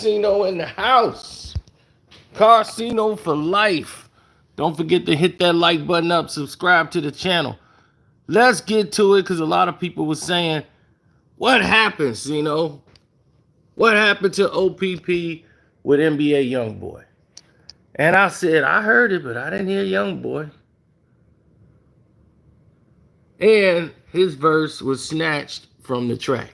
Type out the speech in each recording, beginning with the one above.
Casino in the house. Casino for life. Don't forget to hit that like button up, subscribe to the channel. Let's get to it, because a lot of people were saying, what happened, Cino? What happened to OPP with NBA YoungBoy? And I said, I heard it, but I didn't hear YoungBoy. And his verse was snatched from the track.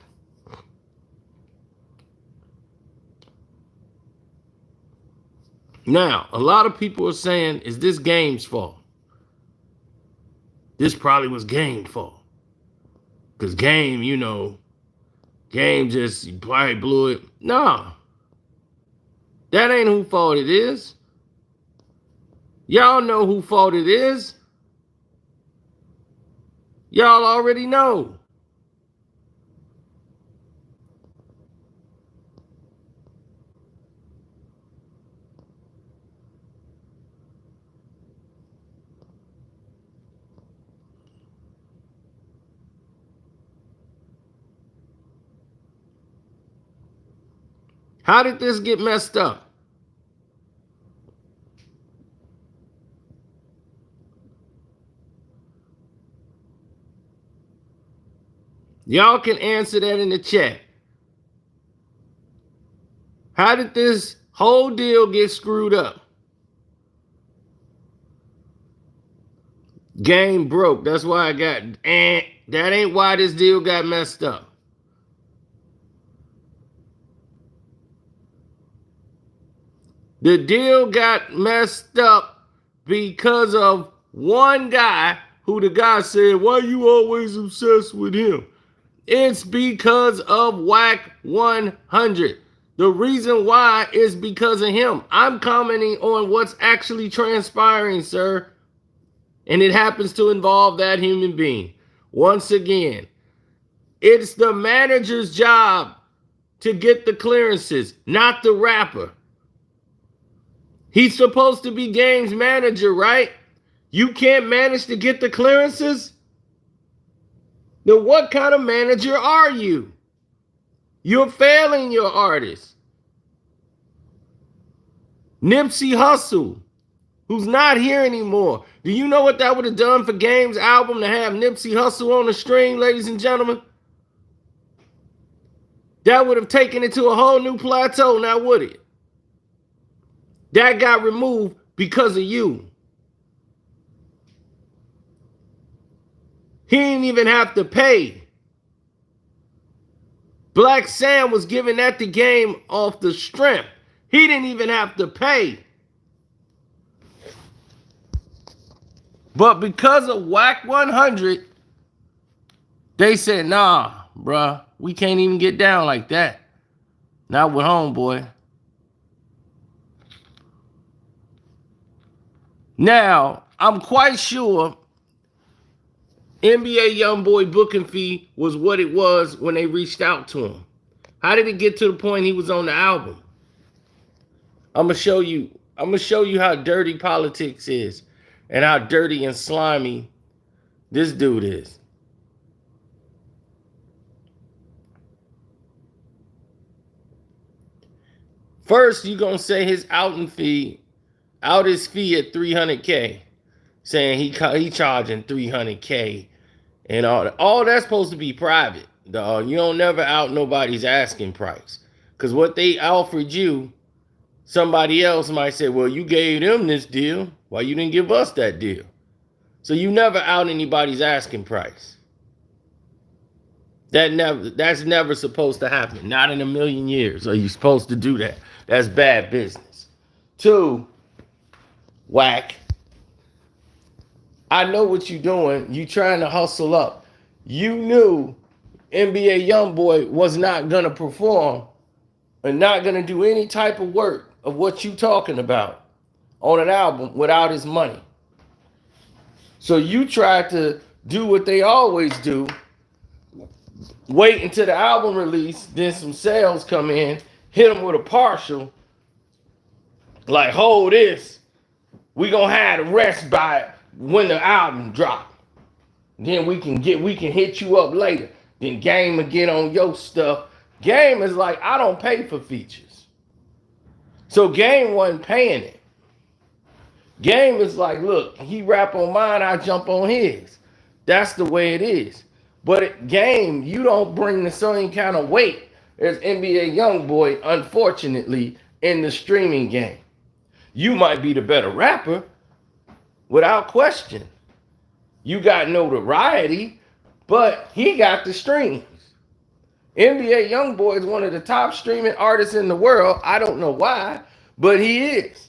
Now, a lot of people are saying, is this Game's fault? This probably was Game's fault. Because Game, Game just probably blew it. No. That ain't whose fault it is. Y'all know whose fault it is. Y'all already know. How did this get messed up? Y'all can answer that in the chat. How did this whole deal get screwed up? Game broke. That's why I got, that ain't why this deal got messed up. The deal got messed up because of one guy who the guy said, why you always obsessed with him? It's because of Wack 100. The reason why is because of him. I'm commenting on what's actually transpiring, sir. And it happens to involve that human being. Once again, it's the manager's job to get the clearances, not the rapper. He's supposed to be Game's manager, right? You can't manage to get the clearances? Then what kind of manager are you? You're failing your artist. Nipsey Hussle, who's not here anymore. Do you know what that would have done for Game's album to have Nipsey Hussle on the string, ladies and gentlemen? That would have taken it to a whole new plateau, now would it? That got removed because of you. He didn't even have to pay. Black Sam was giving that to Game off the strength. He didn't even have to pay. But because of Wack 100, they said, nah, bruh, we can't even get down like that. Not with homeboy. Now, I'm quite sure NBA YoungBoy booking fee was what it was when they reached out to him. How did it get to the point he was on the album? I'm gonna show you how dirty politics is and how dirty and slimy this dude is. First, you're gonna say his outing fee, out his fee at $300K, saying he charging $300K and all that's supposed to be private, dog. You don't never out nobody's asking price, because what they offered you, somebody else might say, well, you gave them this deal, why you didn't give us that deal? So you never out anybody's asking price. That's never supposed to happen. Not in a million years are you supposed to do that. That's bad business. 2, Wack, I know what you're doing. You trying to hustle up. You knew NBA YoungBoy was not going to perform and not going to do any type of work of what you talking about on an album without his money. So you tried to do what they always do. Wait until the album release, then some sales come in, hit them with a partial. Like, hold this. We gonna have the rest by it when the album drop. Then we can hit you up later. Then Game will get on your stuff. Game is like, I don't pay for features. So Game wasn't paying it. Game is like, look, he rap on mine, I jump on his. That's the way it is. But Game, you don't bring the same kind of weight as NBA YoungBoy, unfortunately, in the streaming game. You might be the better rapper, without question. You got notoriety, but he got the streams. NBA YoungBoy is one of the top streaming artists in the world. I don't know why, but he is.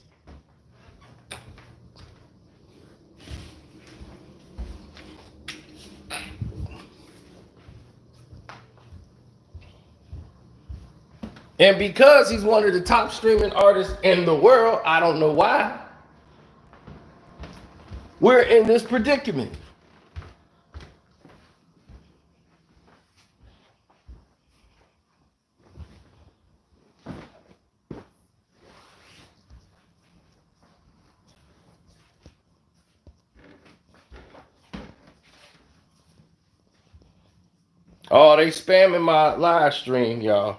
And because he's one of the top streaming artists in the world, I don't know why, we're in this predicament. Oh, they spamming my live stream, y'all.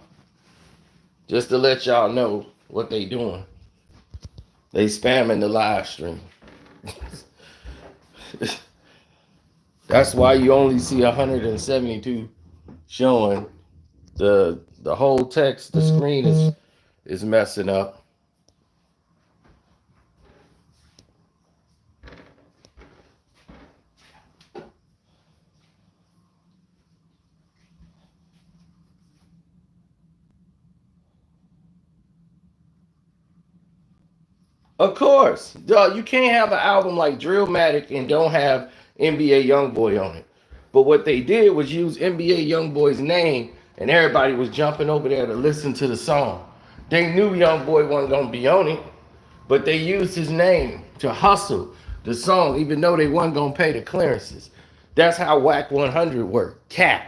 Just to let y'all know what they doing. They spamming the live stream. That's why you only see 172 showing. The whole text, the screen is messing up. Of course. Duh, you can't have an album like Drillmatic and don't have NBA YoungBoy on it. But what they did was use NBA YoungBoy's name, and everybody was jumping over there to listen to the song. They knew YoungBoy wasn't going to be on it, but they used his name to hustle the song, even though they wasn't going to pay the clearances. That's how Wack 100 worked. Cap.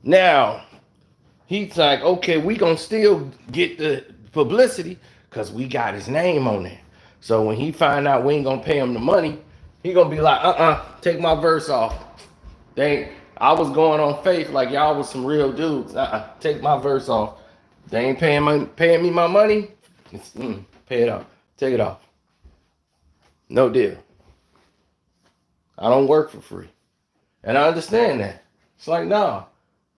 Now, he's like, okay, we gonna still get the publicity because we got his name on there. So when he find out we ain't gonna pay him the money, he gonna be like, take my verse off. I was going on faith like y'all was some real dudes. Take my verse off. They ain't paying me my money. Pay it off. Take it off. No deal. I don't work for free. And I understand that. It's like, no.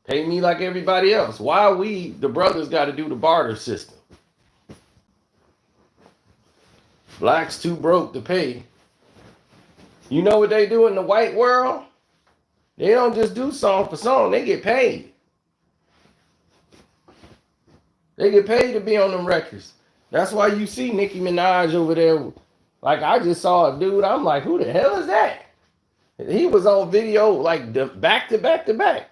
Pay me like everybody else. Why we, the brothers, got to do the barter system? Blacks too broke to pay. You know what they do in the white world? They don't just do song for song. They get paid. They get paid to be on them records. That's why you see Nicki Minaj over there. Like, I just saw a dude. I'm like, who the hell is that? He was on video like back to back to back.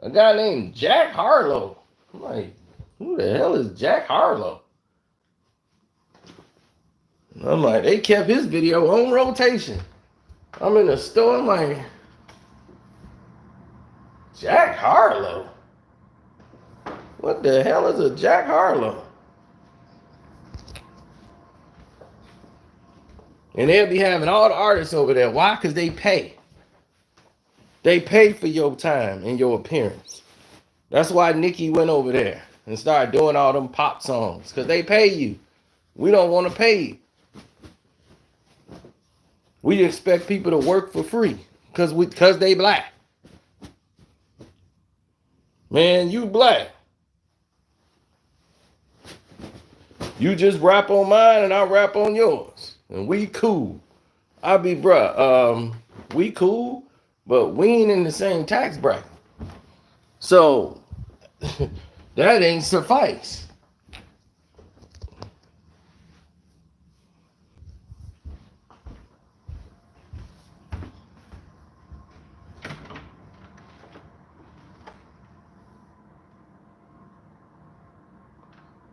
A guy named Jack Harlow. I'm like, who the hell is Jack Harlow? I'm like, they kept his video on rotation. I'm in the store, I'm like, Jack Harlow? What the hell is a Jack Harlow? And they'll be having all the artists over there. Why? Because they pay. They pay for your time and your appearance. That's why Nicki went over there and started doing all them pop songs. Because they pay you. We don't want to pay you. We expect people to work for free. Because they black. Man, you black. You just rap on mine and I rap on yours. And we cool. I be, bruh, we cool. But we ain't in the same tax bracket. So, that ain't suffice.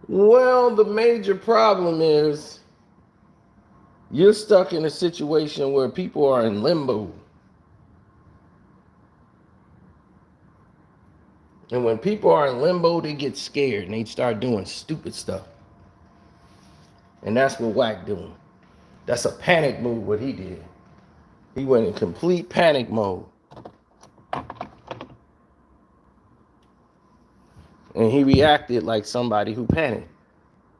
Well, the major problem is you're stuck in a situation where people are in limbo. And when people are in limbo, they get scared and they start doing stupid stuff. And that's what Wack doing. That's a panic move, what he did. He went in complete panic mode. And he reacted like somebody who panicked.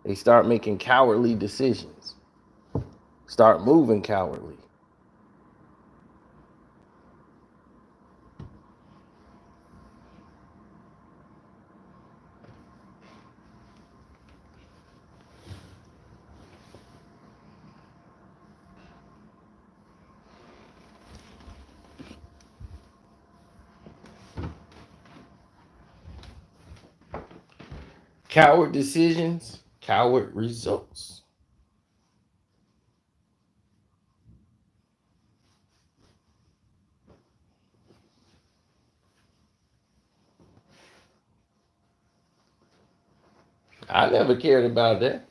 They start making cowardly decisions. Start moving cowardly. Coward decisions, coward results. I never cared about that.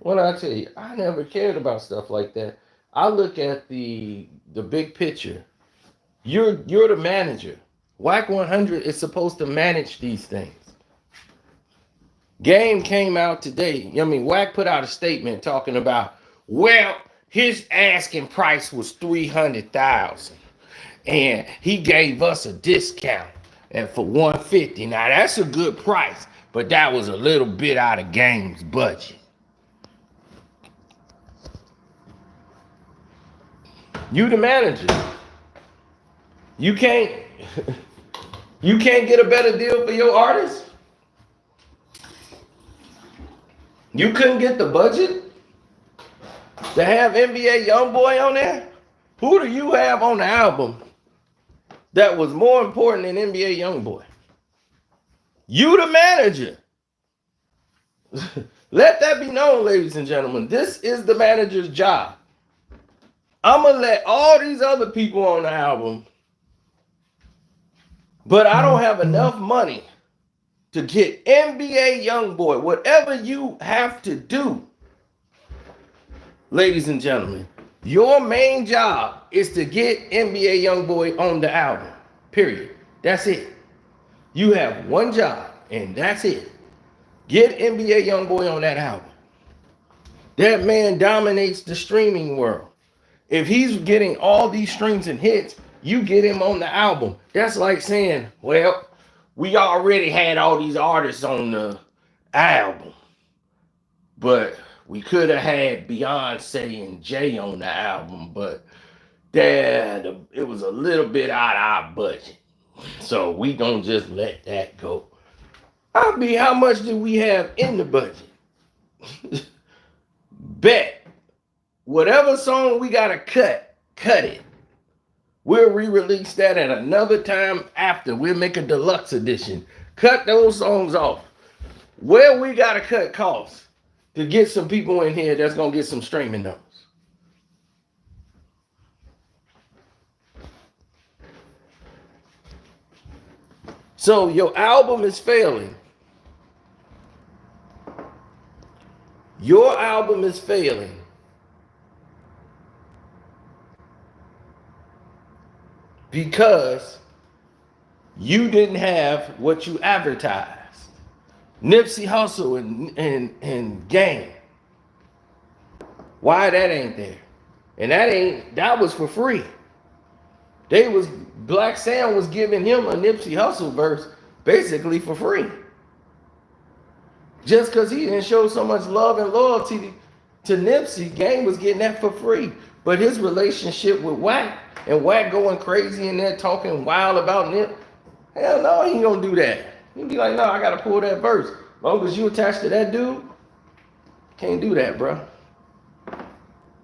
What I tell you, I never cared about stuff like that. I look at the big picture. You're the manager. Wack 100 is supposed to manage these things. Game came out today. I mean, Wack put out a statement talking about, well, his asking price was $300,000, and he gave us a discount and for $150. Now that's a good price, but that was a little bit out of Game's budget. You the manager. You can't get a better deal for your artist? You couldn't get the budget to have NBA YoungBoy on there? Who do you have on the album that was more important than NBA YoungBoy? You the manager. Let that be known, ladies and gentlemen. This is the manager's job. I'm going to let all these other people on the album, but I don't have enough money to get NBA YoungBoy. Whatever you have to do, ladies and gentlemen, your main job is to get NBA YoungBoy on the album. Period. That's it. You have one job, and that's it. Get NBA YoungBoy on that album. That man dominates the streaming world. If he's getting all these streams and hits, you get him on the album. That's like saying, well, we already had all these artists on the album, but we could have had Beyonce and Jay on the album, but it was a little bit out of our budget. So we gonna just let that go. I mean, how much do we have in the budget? Bet. Whatever song we gotta cut it. We'll re-release that at another time after. We'll make a deluxe edition. Cut those songs off. Where we gotta cut costs to get some people in here that's gonna get some streaming numbers. So your album is failing. Your album is failing because you didn't have what you advertised. Nipsey Hussle and Game. Why that ain't there? And that was for free. Black Sam was giving him a Nipsey Hussle verse basically for free. Just because he didn't show so much love and loyalty to Nipsey, Game was getting that for free. But his relationship with Wack, and Wack going crazy in there talking wild about Nip, hell no, he ain't gonna do that. He'd be like, no, I gotta pull that verse. As long as you attached to that dude, can't do that, bro.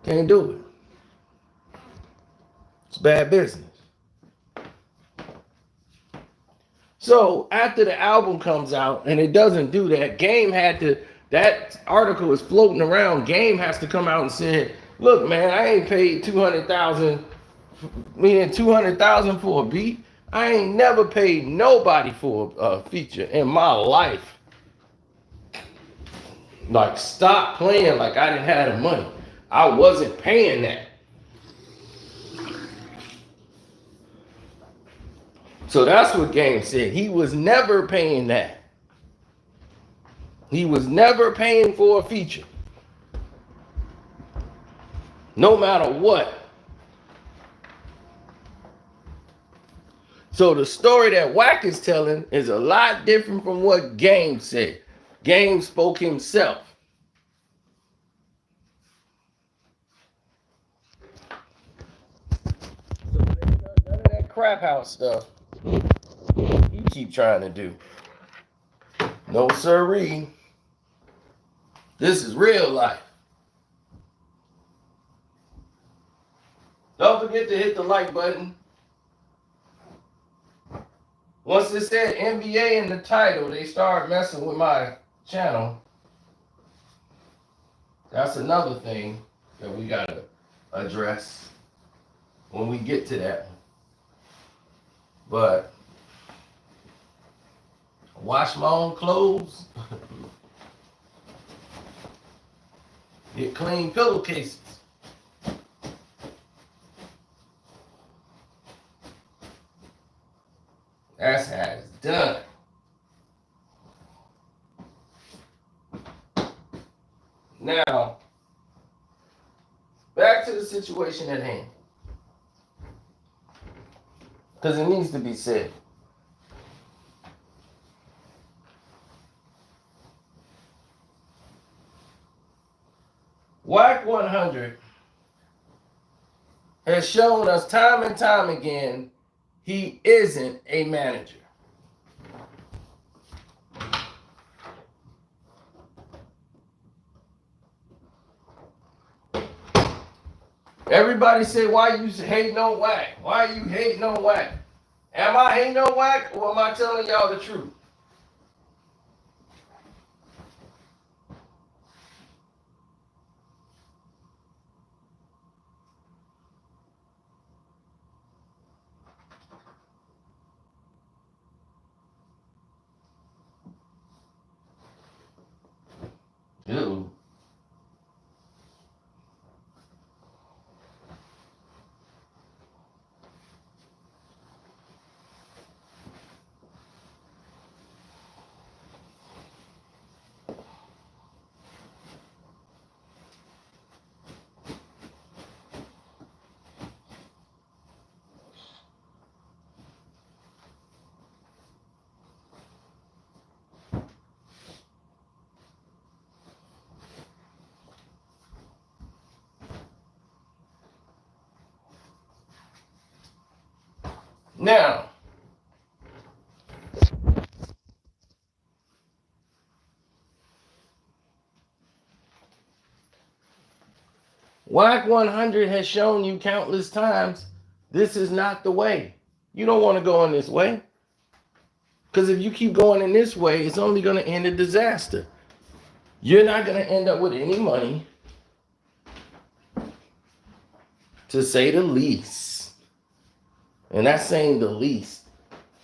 Can't do it. It's bad business. So after the album comes out and it doesn't do that, Game had to, that article is floating around, Game has to come out and say, look, man, I ain't paid $200,000 for a beat. I ain't never paid nobody for a feature in my life. Like, stop playing like I didn't have the money. I wasn't paying that. So that's what Game said. He was never paying that. He was never paying for a feature. No matter what. So the story that Wack is telling is a lot different from what Game said. Game spoke himself. So none of that crap house stuff he keep trying to do. No sirree. This is real life. Don't forget to hit the like button. Once it said NBA in the title, they start messing with my channel. That's another thing that we gotta address when we get to that one. But wash my own clothes. Get clean pillowcases. That's how it's done. Now, back to the situation at hand. Because it needs to be said. Wack 100 has shown us time and time again he isn't a manager. Everybody say, why you hating on Wack? Why you hating on Wack? Am I hating on Wack, or am I telling y'all the truth? Ew. Now, Wack 100 has shown you countless times this is not the way. You don't want to go in this way. Because if you keep going in this way, it's only going to end in disaster. You're not going to end up with any money, to say the least. And that's saying the least.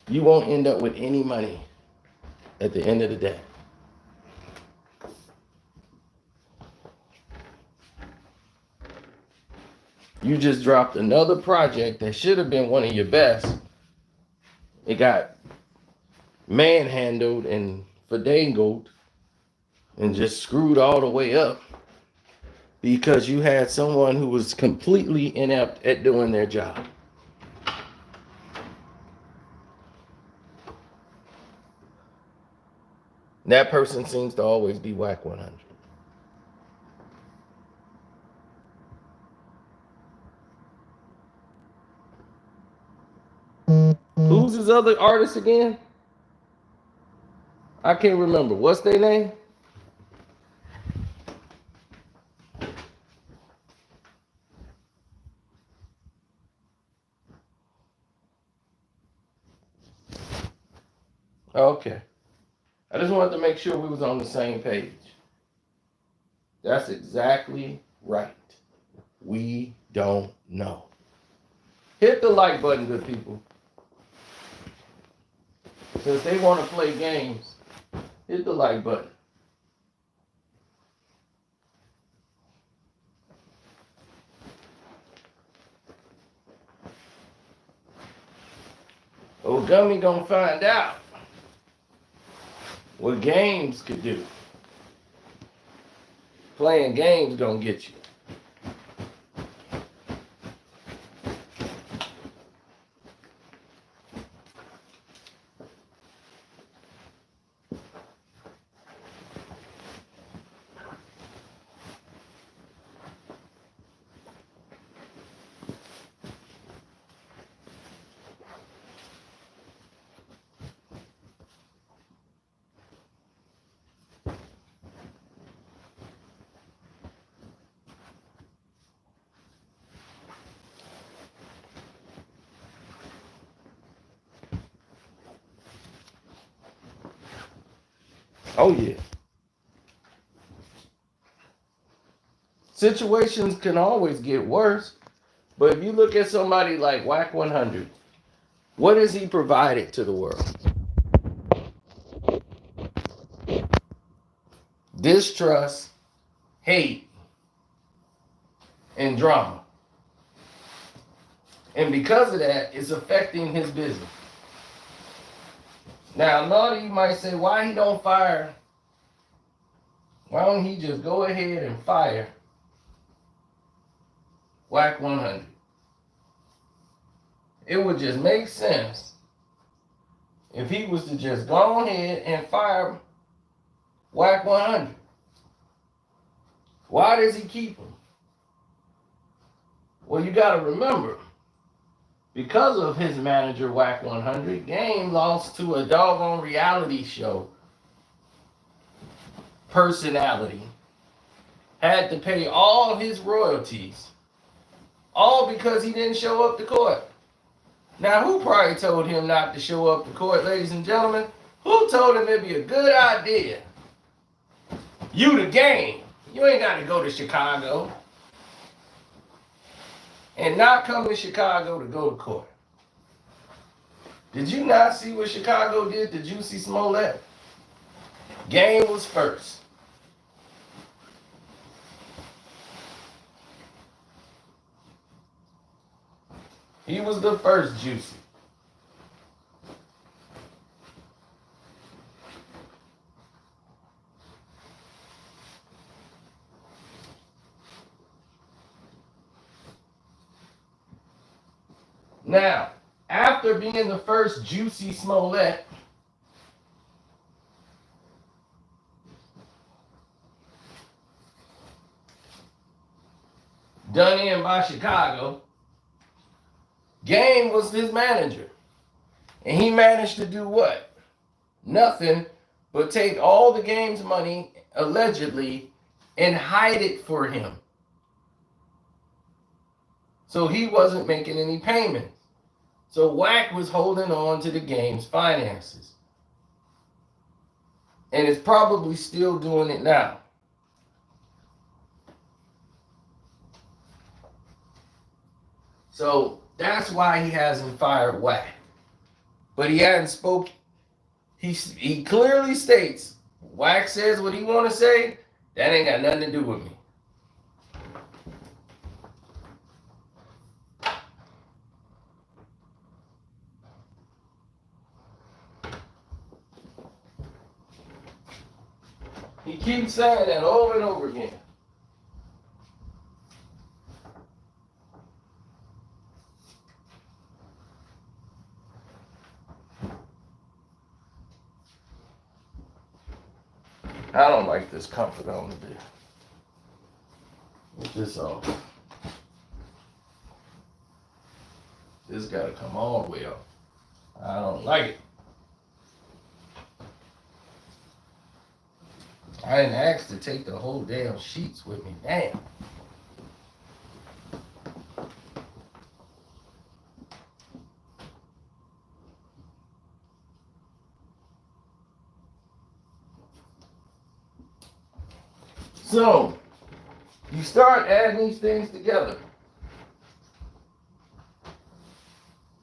You won't end up with any money at the end of the day. You just dropped another project that should have been one of your best. It got manhandled and finagled and just screwed all the way up because you had someone who was completely inept at doing their job. That person seems to always be Wack 100. Who's his other artist again? I can't remember. What's their name? Okay. I just wanted to make sure we was on the same page. That's exactly right. We don't know. Hit the like button, good people. Because they want to play games. Hit the like button. Old Gummy gonna find out what games could do. Playing games gonna get you. Oh yeah. Situations can always get worse, but if you look at somebody like Wack 100, what has he provided to the world? Distrust, hate, and drama. And because of that, it's affecting his business. Now, a lot of you might say, why he don't fire? Why don't he just go ahead and fire Wack 100? It would just make sense if he was to just go ahead and fire Wack 100. Why does he keep him? Well, you got to remember, because of his manager, Wack 100, Game lost to a doggone reality show personality. Had to pay all his royalties. All because he didn't show up to court. Now, who probably told him not to show up to court, ladies and gentlemen? Who told him it'd be a good idea? You the Game. You ain't got to go to Chicago. And not come to Chicago to go to court. Did you not see what Chicago did to Juicy Smollett? Game was first. He was the first Juicy. Now, after being the first Juicy Smollett, done in by Chicago, Game was his manager. And he managed to do what? Nothing but take all the Game's money, allegedly, and hide it for him. So he wasn't making any payments. So Wack was holding on to the Game's finances. And is probably still doing it now. So that's why he hasn't fired Wack. But he hadn't spoke. He clearly states, Wack says what he want to say, that ain't got nothing to do with me. He keeps saying that over and over again. I don't like this comfort on the bed. Get this off. This got to come all the way off. I don't like it. I didn't ask to take the whole damn sheets with me. Damn. So, you start adding these things together.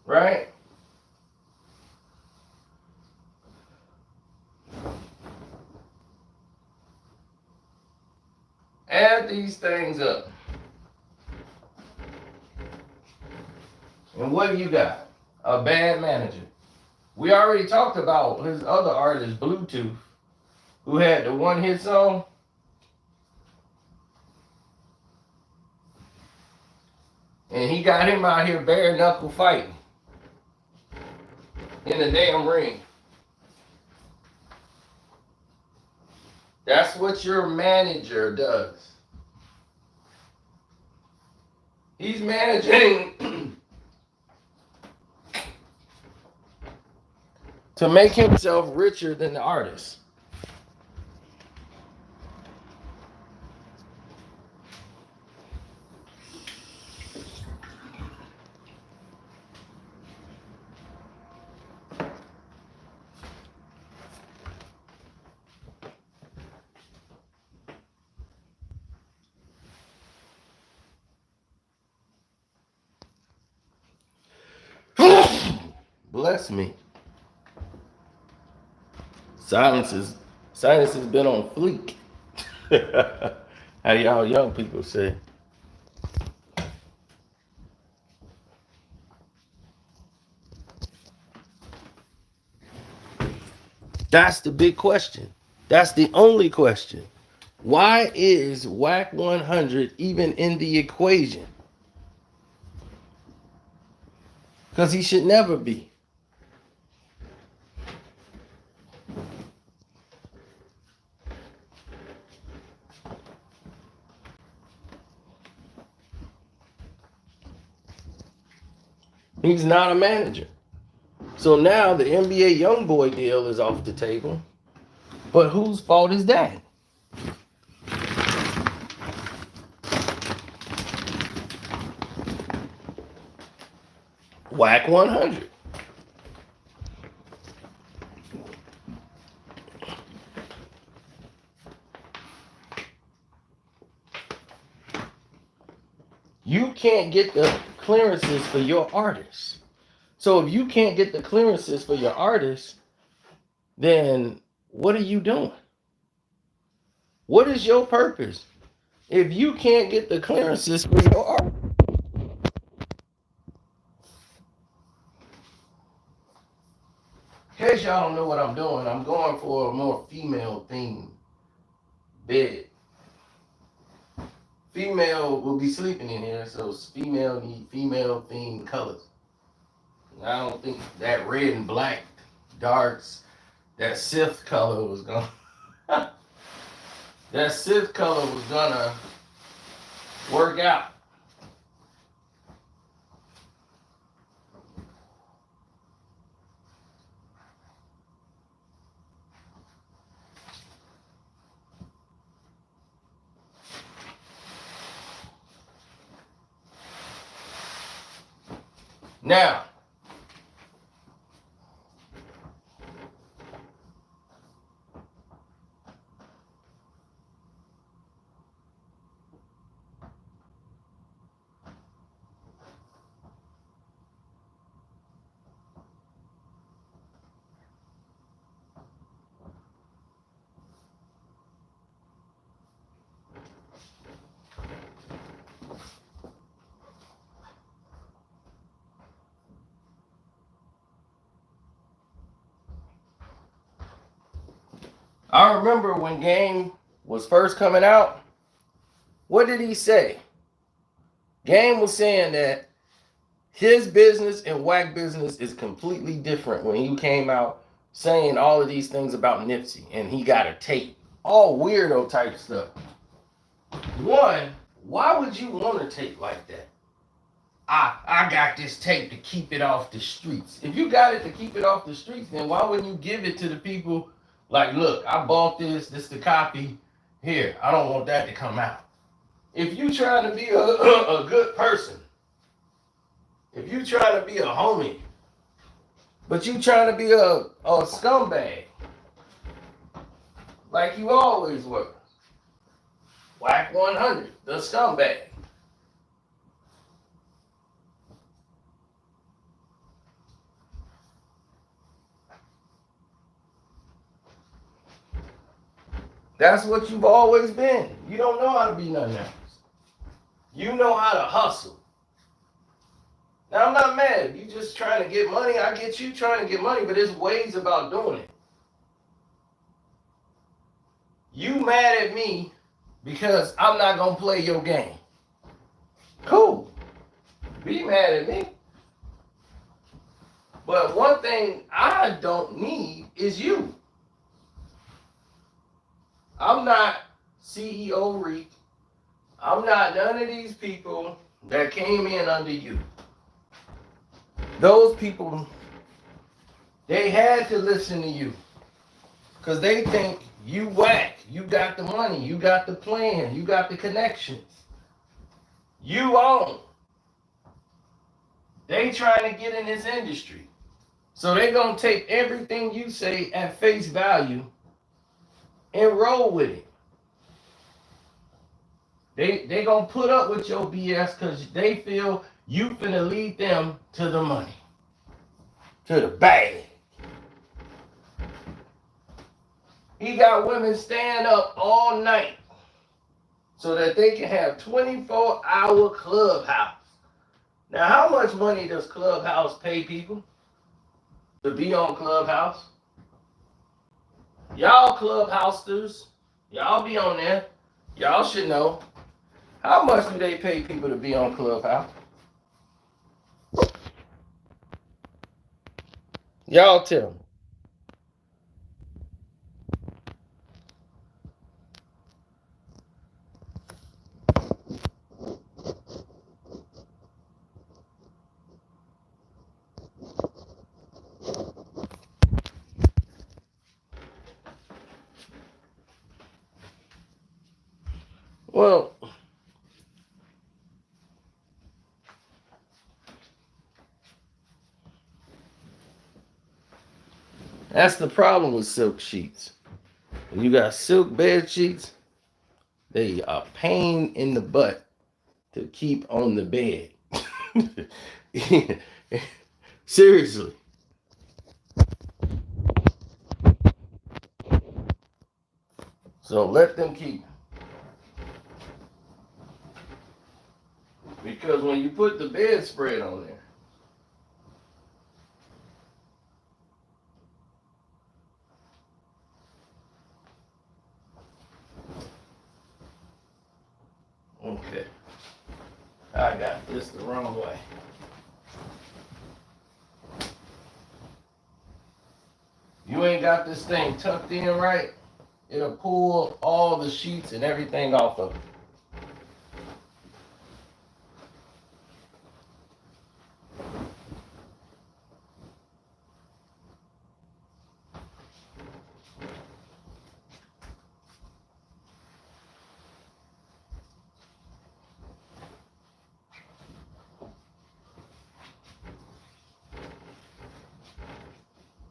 Right? add these things up. And what do you got? A bad manager. We already talked about his other artist, Bluetooth, who had the one hit song. And he got him out here bare knuckle fighting in the damn ring. That's what your manager does. He's managing to make himself richer than the artist. Bless me. Silence has been on fleek. How y'all young people say. That's the big question. That's the only question. Why is Wack 100 even in the equation? Because he should never be. He's not a manager. So now the NBA YoungBoy deal is off the table. But whose fault is that? Wack 100. You can't get the clearances for your artists. So if you can't get the clearances for your artists, then what are you doing? What is your purpose? If you can't get the clearances for your art. In case y'all don't know what I'm doing, I'm going for a more female themed bed. Female will be sleeping in here, so female need female themed colors. I don't think that red and black darks, that Sith color was gonna that Sith color was gonna work out. Now, I remember when Game was first coming out, what did he say? Game was saying that his business and Wack business is completely different when he came out saying all of these things about Nipsey and he got a tape. All weirdo type stuff. One, why would you want a tape like that? I got this tape to keep it off the streets. If you got it to keep it off the streets, then why wouldn't you give it to the people? Like, look, I bought this is the copy. Here, I don't want that to come out. If you trying to be a good person, if you trying to be a homie, but you trying to be a scumbag, like you always were, Wack 100, the scumbag. That's what you've always been. You don't know how to be nothing else. You know how to hustle. Now, I'm not mad. You just trying to get money. I get you trying to get money, but there's ways about doing it. You mad at me because I'm not going to play your game. Cool. Be mad at me. But one thing I don't need is you. I'm not CEO Reek. I'm not none of these people that came in under you. Those people, they had to listen to you because they think you whack. You got the money. You got the plan. You got the connections. You own. They trying to get in this industry. So they going to take everything you say at face value and roll with it. They going to put up with your BS because they feel you finna lead them to the money, to the bag. He got women staying up all night so that they can have 24-hour Clubhouse. Now, how much money does Clubhouse pay people to be on Clubhouse? Y'all Clubhousters, y'all be on there. Y'all should know. How much do they pay people to be on Clubhouse? Y'all tell me. Well, that's the problem with silk sheets. When you got silk bed sheets, they are a pain in the butt to keep on the bed. Seriously. So let them keep. Because when you put the bedspread on there, okay, I got this the wrong way. You ain't got this thing tucked in right, it'll pull all the sheets and everything off of it.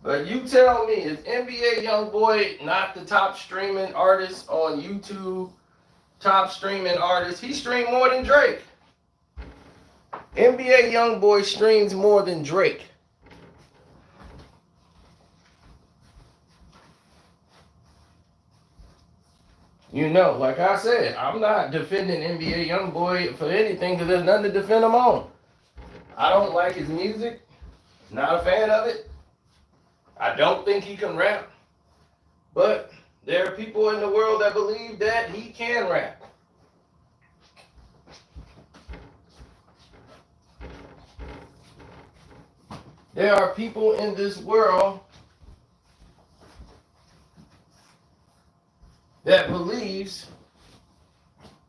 But you tell me, is NBA YoungBoy not the top streaming artist on YouTube? Top streaming artist? He streamed more than Drake. NBA YoungBoy streams more than Drake. You know, like I said, I'm not defending NBA YoungBoy for anything because there's nothing to defend him on. I don't like his music. Not a fan of it. I don't think he can rap. But there are people in the world that believe that he can rap. There are people in this world that believes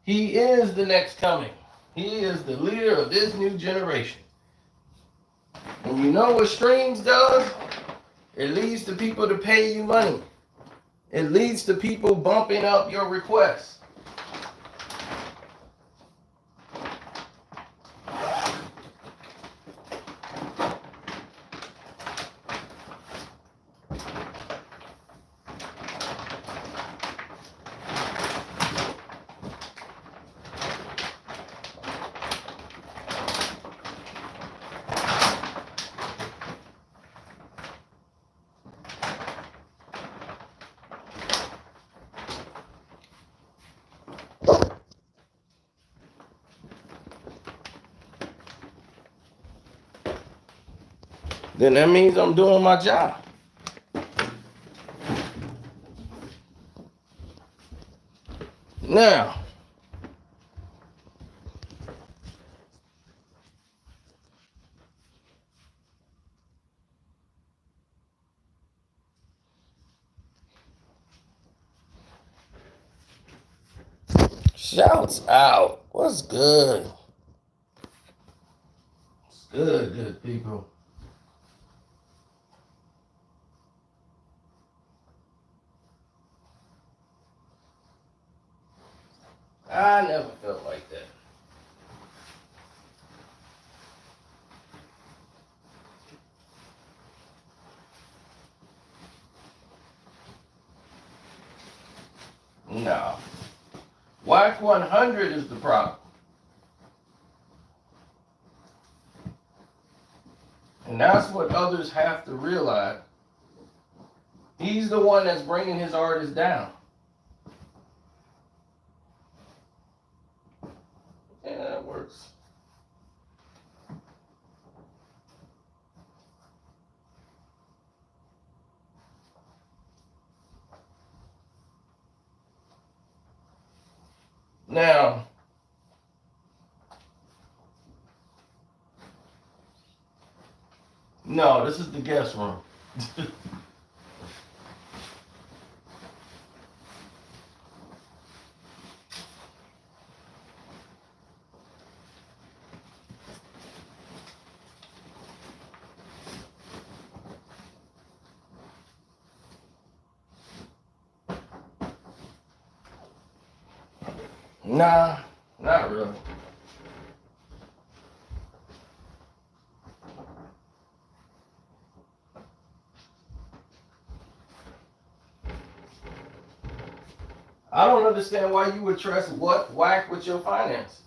he is the next coming. He is the leader of this new generation. And you know what streams does? It leads to people to pay you money. It leads to people bumping up your requests. then that means I'm doing my job. Now, shouts out. What's good? What's good people? I never felt like that. No. Wack 100 is the problem. And that's what others have to realize. He's the one that's bringing his artists down. Yeah, that works. Now, no, this is the guest room. Nah, not really. I don't understand why you would trust what Wack with your finances.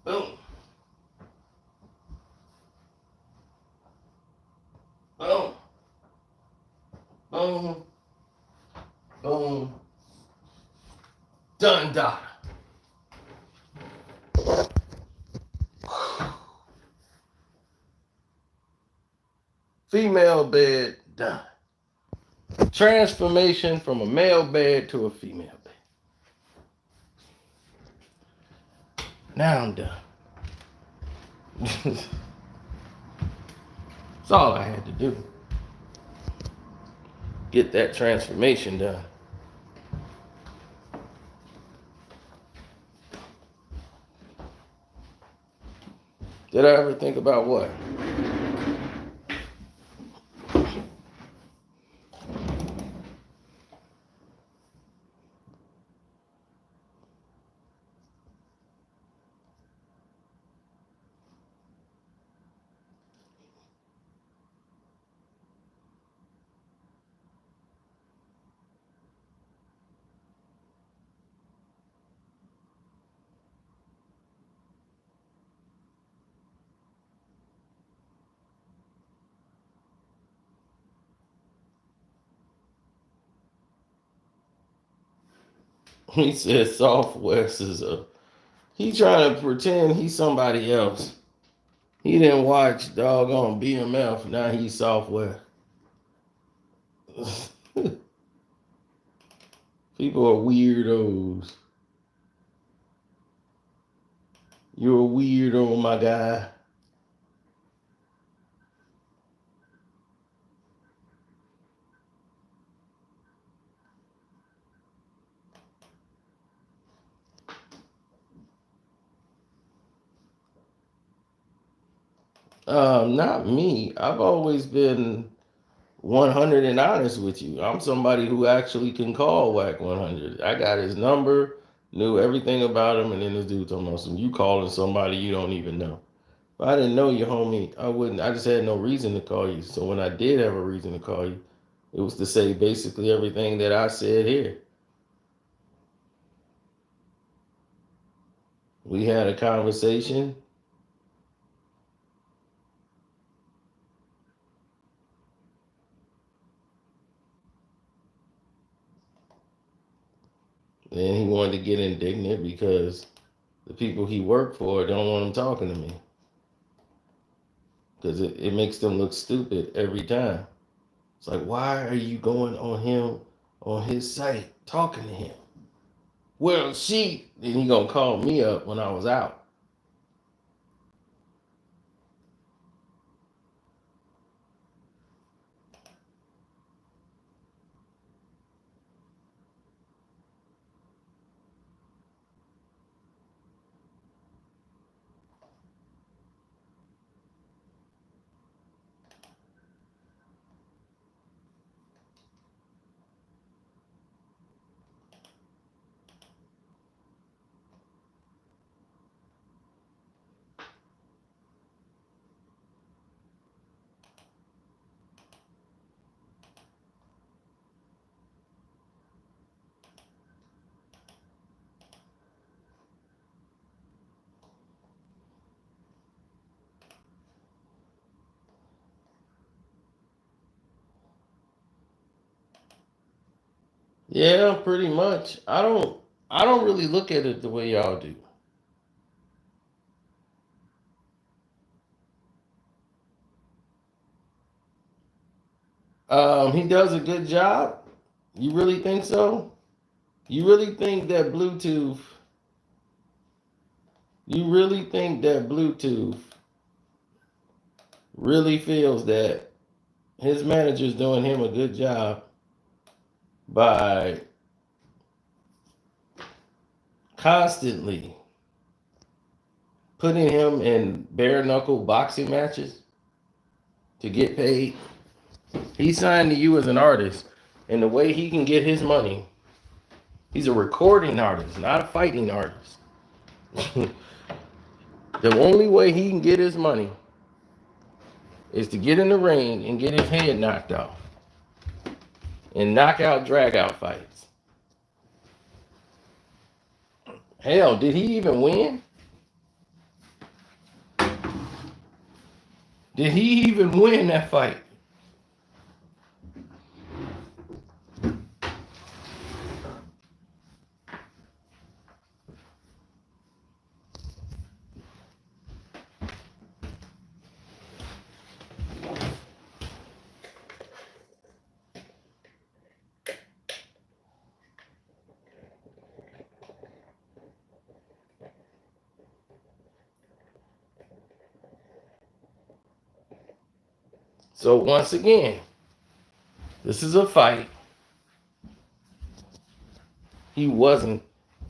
Boom. Boom. Boom. Boom. Done, done. Female bed, done. Transformation from a male bed to a female bed. Now I'm done. That's all I had to do. Get that transformation done. Did I ever think about what? He said Southwest is a. He trying to pretend he's somebody else. He didn't watch doggone BMF. Now he's Southwest. People are weirdos. You're a weirdo, my guy. Not me. I've always been 100 and honest with you. I'm somebody who actually can call Wack 100. I got his number, knew everything about him, and then this dude told me, "So you calling somebody you don't even know." If I didn't know you, homie, I wouldn't. I just had no reason to call you. So when I did have a reason to call you, it was to say basically everything that I said here. We had a conversation. And he wanted to get indignant because the people he worked for don't want him talking to me. Because it makes them look stupid every time. It's like, why are you going on his site, talking to him? Well, and he gonna call me up when I was out. Yeah, pretty much. I don't really look at it the way y'all do. He does a good job. You really think so? You really think that Bluetooth? You really think that Bluetooth really feels that his manager's doing him a good job by constantly putting him in bare knuckle boxing matches to get paid? He signed to you as an artist, and the way he can get his money, he's a recording artist, not a fighting artist. The only way he can get his money is to get in the ring and get his head knocked off and knock out, drag out fights. Hell, did he even win? Did he even win that fight? So once again, this is a fight he wasn't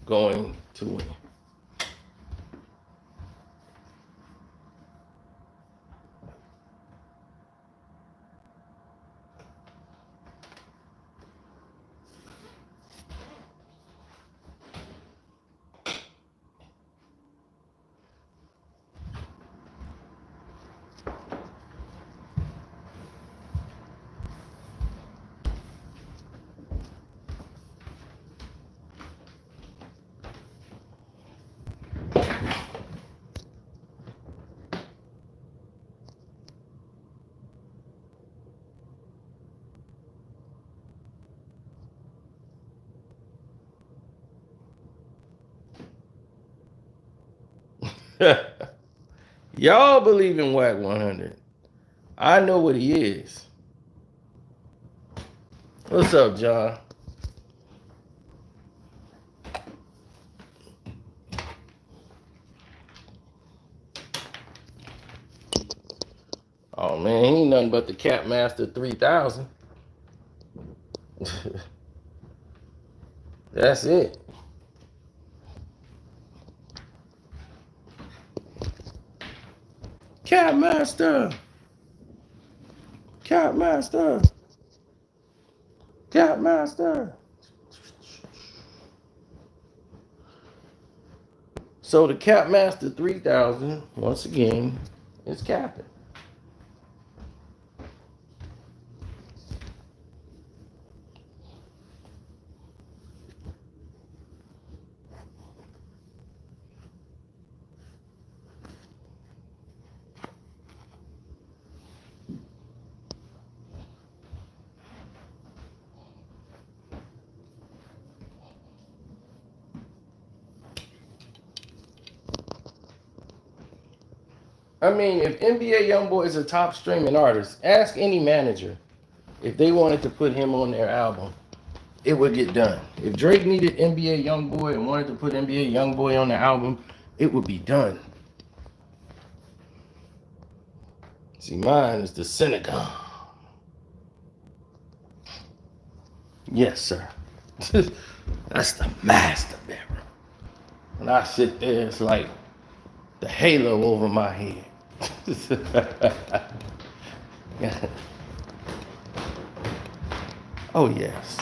going to win. Y'all believe in Wack 100. I know what he is. What's up, John? Oh man, he ain't nothing but the Capmaster 3000. That's it. Capmaster. Capmaster. Capmaster. So the Capmaster 3000, once again, is capping. I mean, if NBA YoungBoy is a top streaming artist, ask any manager if they wanted to put him on their album, it would get done. If Drake needed NBA YoungBoy and wanted to put NBA YoungBoy on the album, it would be done. See, mine is the synagogue. Yes, sir. That's the master bedroom. When I sit there, it's like the halo over my head. Oh, yes.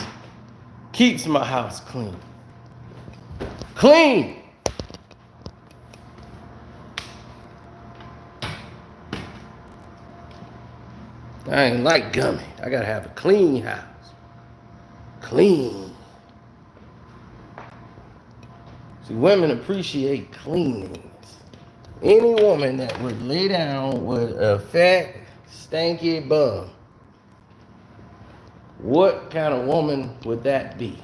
Keeps my house clean. Clean! I ain't like gummy. I gotta have a clean house. Clean. See, women appreciate cleanliness. Any woman that would lay down with a fat, stanky bum, what kind of woman would that be?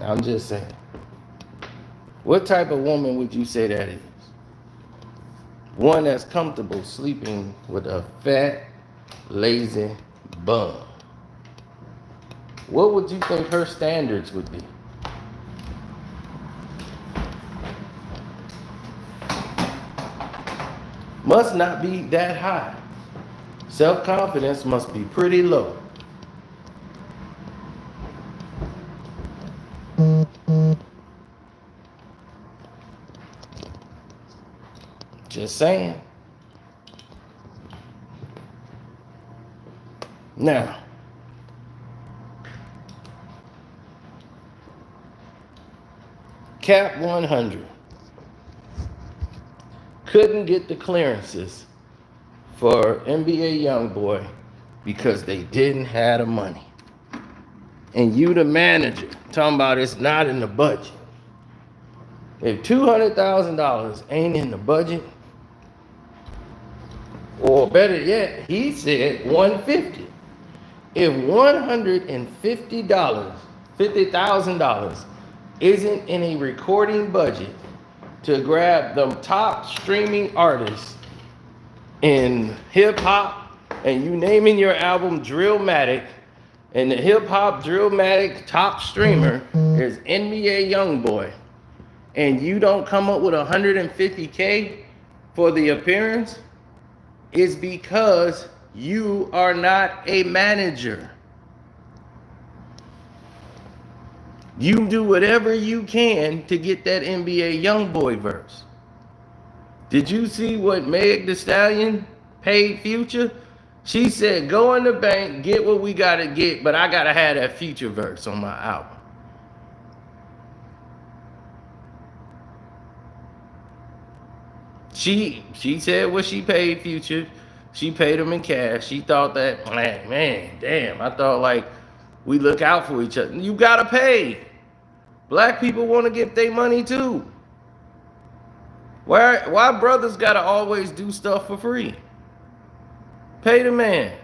I'm just saying. What type of woman would you say that is? One that's comfortable sleeping with a fat, lazy bum. What would you think her standards would be? Must not be that high. Self-confidence must be pretty low. Just saying. Now, Cap 100 couldn't get the clearances for NBA YoungBoy because they didn't have the money. And you, the manager, talking about it's not in the budget. If $200,000 ain't in the budget, or better yet, he said $150. If $50,000 isn't in a recording budget to grab the top streaming artists in hip hop, and you naming your album Drillmatic, and the hip hop Drillmatic top streamer is NBA YoungBoy, and you don't come up with $150K for the appearance, it's because you are not a manager. You do whatever you can to get that NBA YoungBoy verse. Did you see what Meg Thee Stallion paid Future? She said, go in the bank, get what we gotta get, but I gotta have that Future verse on my album. She said what she paid Future. She paid him in cash. She thought that, man, damn, I thought like we look out for each other. You gotta pay. Black people want to get their money too. Why brothers gotta always do stuff for free? Pay the man.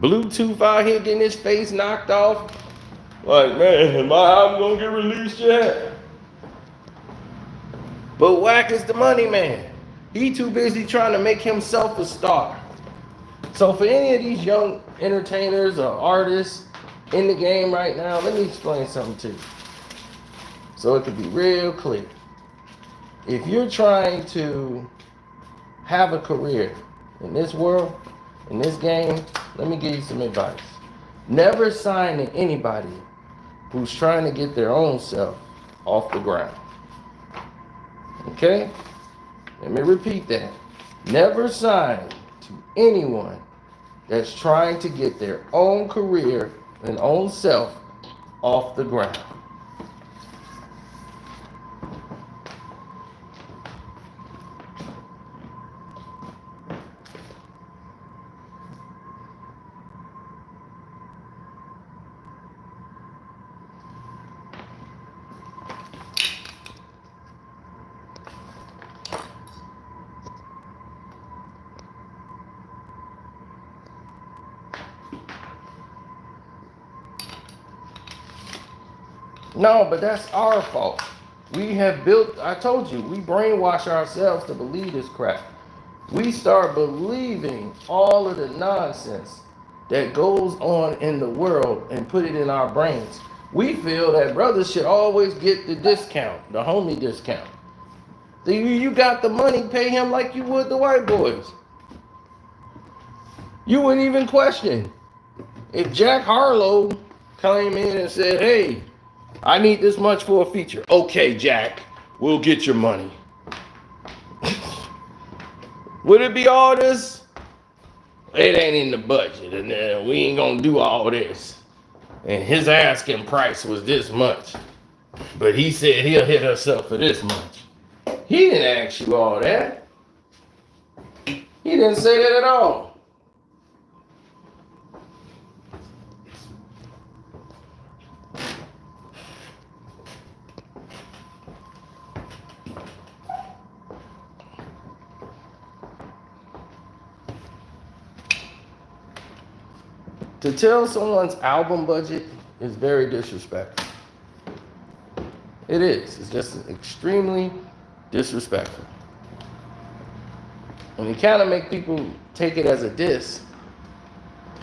Bluetooth out here getting his face knocked off. Like, man, is my album gonna get released yet? But Wack is the money man. He too busy trying to make himself a star. So for any of these young entertainers or artists in the game right now, let me explain something to you, so it can be real clear. If you're trying to have a career in this world, in this game, let me give you some advice. Never sign to anybody who's trying to get their own self off the ground. Okay? Let me repeat that. Never sign to anyone that's trying to get their own career and own self off the ground. No, but that's our fault. We have built, I told you, we brainwash ourselves to believe this crap. We start believing all of the nonsense that goes on in the world and put it in our brains. We feel that brothers should always get the discount, the homie discount. You got the money, pay him like you would the white boys. You wouldn't even question. If Jack Harlow came in and said, hey, I need this much for a feature. Okay, Jack, we'll get your money. Would it be all this? It ain't in the budget, and we ain't gonna do all this. And his asking price was this much. But he said he'll hit us up for this much. He didn't ask you all that. He didn't say that at all. To tell someone's album budget is very disrespectful. It is. It's just extremely disrespectful. And you kind of make people take it as a diss.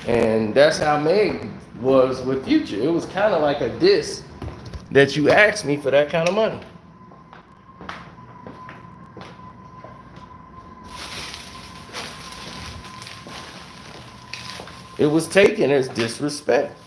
And that's how Meg was with Future. It was kind of like a diss that you asked me for that kind of money. It was taken as disrespect.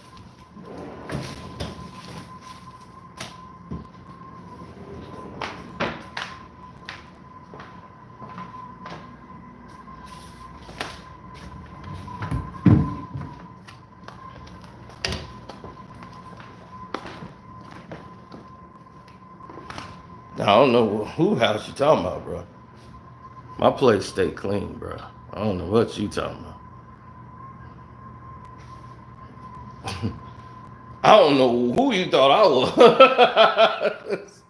I don't know who house you talking about, bro. My place stay clean, bro. I don't know what you talking about. I don't know who you thought I was.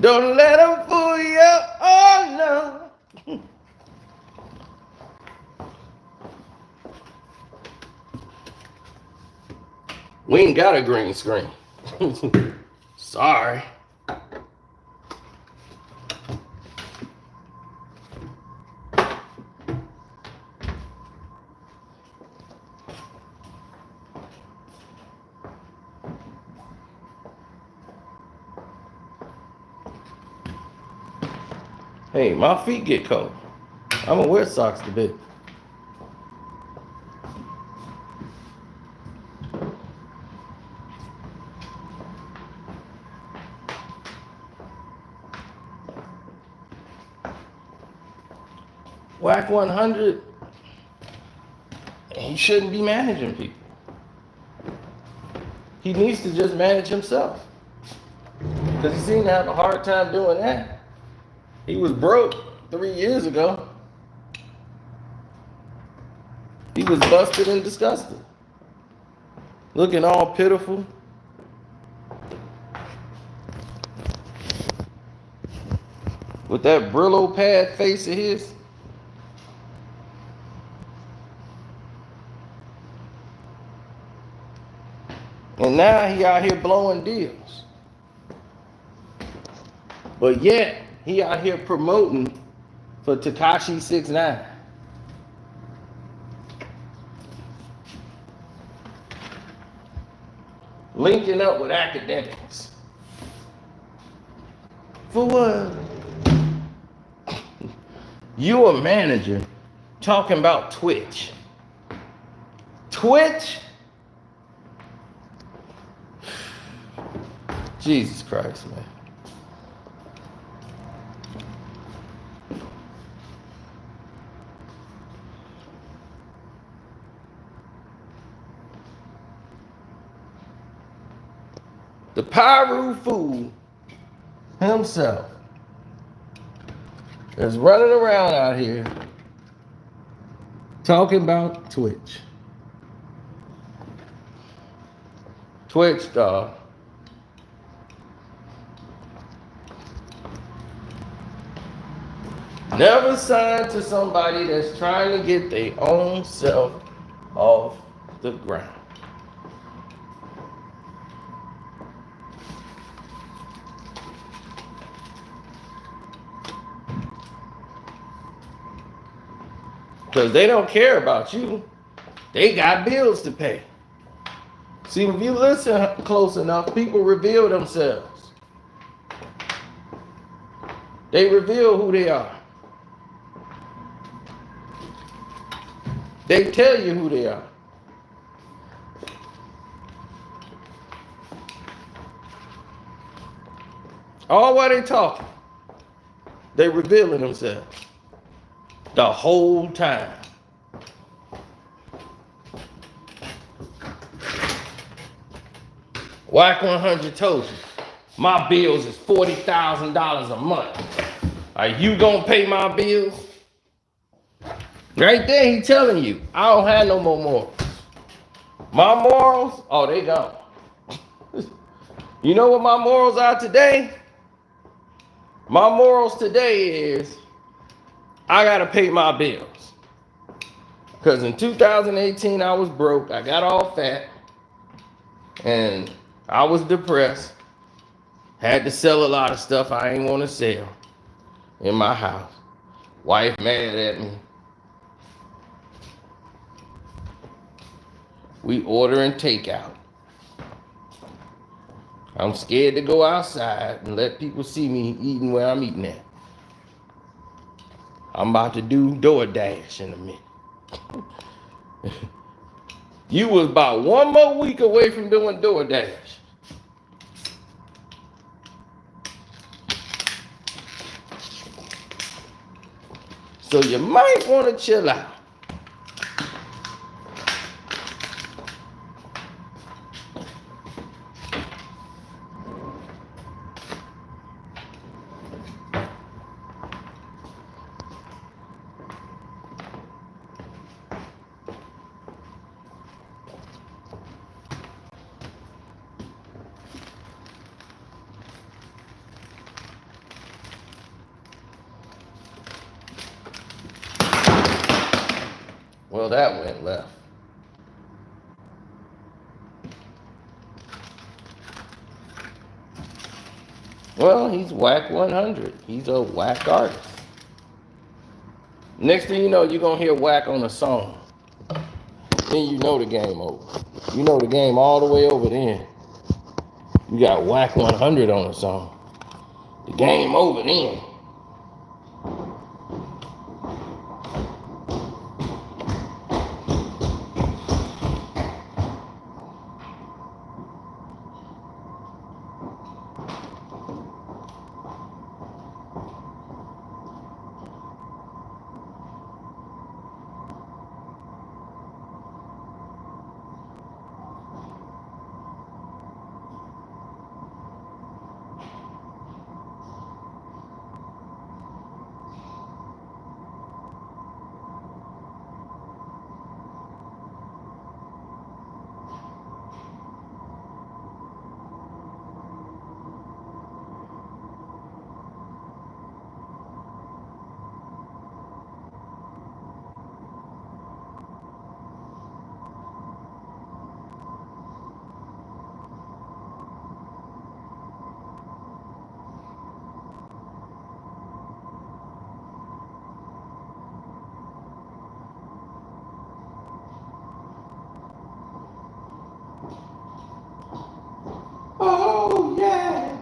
Don't let them fool you. Oh, no. We ain't got a green screen. Sorry. Hey, my feet get cold. I'm gonna wear socks to bed. Wack 100, he shouldn't be managing people. He needs to just manage himself. Because he seemed to have a hard time doing that. He was broke 3 years ago. He was busted and disgusted. Looking all pitiful. With that Brillo pad face of his. And now he out here blowing deals. But yet, he out here promoting for Tekashi 6ix9ine. Linking up with academics. For what? You a manager talking about Twitch. Twitch? Jesus Christ, man. The Pyru fool himself is running around out here talking about Twitch. Twitch, dog. Never sign to somebody that's trying to get their own self off the ground. Because they don't care about you. They got bills to pay. See, if you listen close enough, people reveal themselves. They reveal who they are. They tell you who they are. All while they talking, they revealing themselves the whole time. Wack 100 told you, my bills is $40,000 a month. Are you gonna pay my bills? Right there, he telling you, I don't have no more morals. My morals, oh, they gone. You know what my morals are today? My morals today is, I gotta pay my bills. Because in 2018, I was broke, I got all fat, and I was depressed. Had to sell a lot of stuff I ain't want to sell in my house. Wife mad at me. We ordering takeout. I'm scared to go outside and let people see me eating where I'm eating at. I'm about to do DoorDash in a minute. You was about one more week away from doing DoorDash. So you might want to chill out. Well, that went left. Well, he's Wack 100. He's a Wack artist. Next thing you know, you're going to hear Wack on a song. Then you know the game over. You know the game all the way over then. You got Wack 100 on a song. The game over then. Oh, yeah.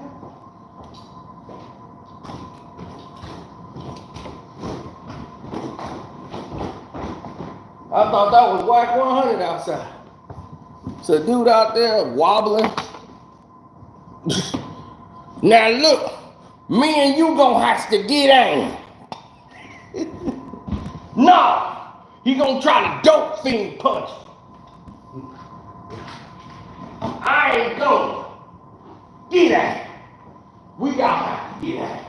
I thought that was Wack 100 outside. So dude out there wobbling. Now look, me and you gonna have to get in. No, he gonna try to dope fiend punch. I ain't going. Get out. We gotta get out.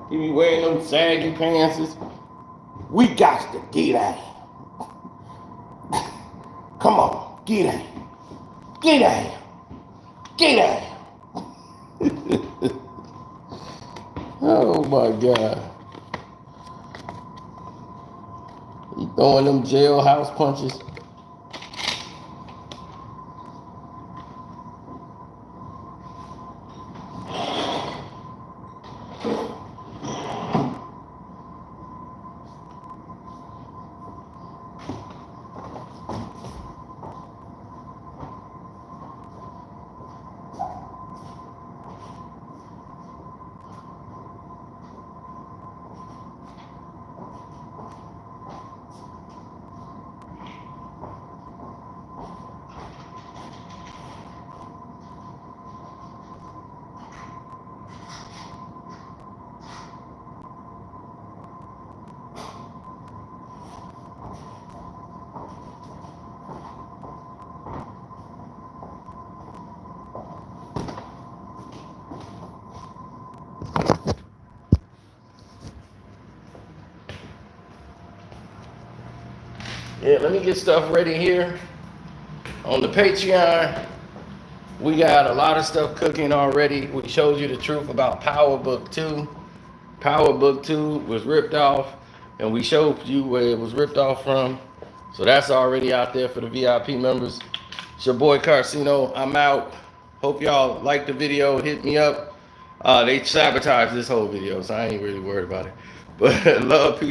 He be wearing them saggy pants. We got to get out. Come on, get out. Get out. Get out. Oh my God. He throwing them jailhouse punches. Yeah, let me get stuff ready here. On the Patreon, we got a lot of stuff cooking already. We showed you the truth about Power Book 2. Power Book 2 was ripped off, and we showed you where it was ripped off from. So that's already out there for the VIP members. It's your boy Carcino. I'm out. Hope y'all liked the video. Hit me up. They sabotaged this whole video, so I ain't really worried about it. But love, peace.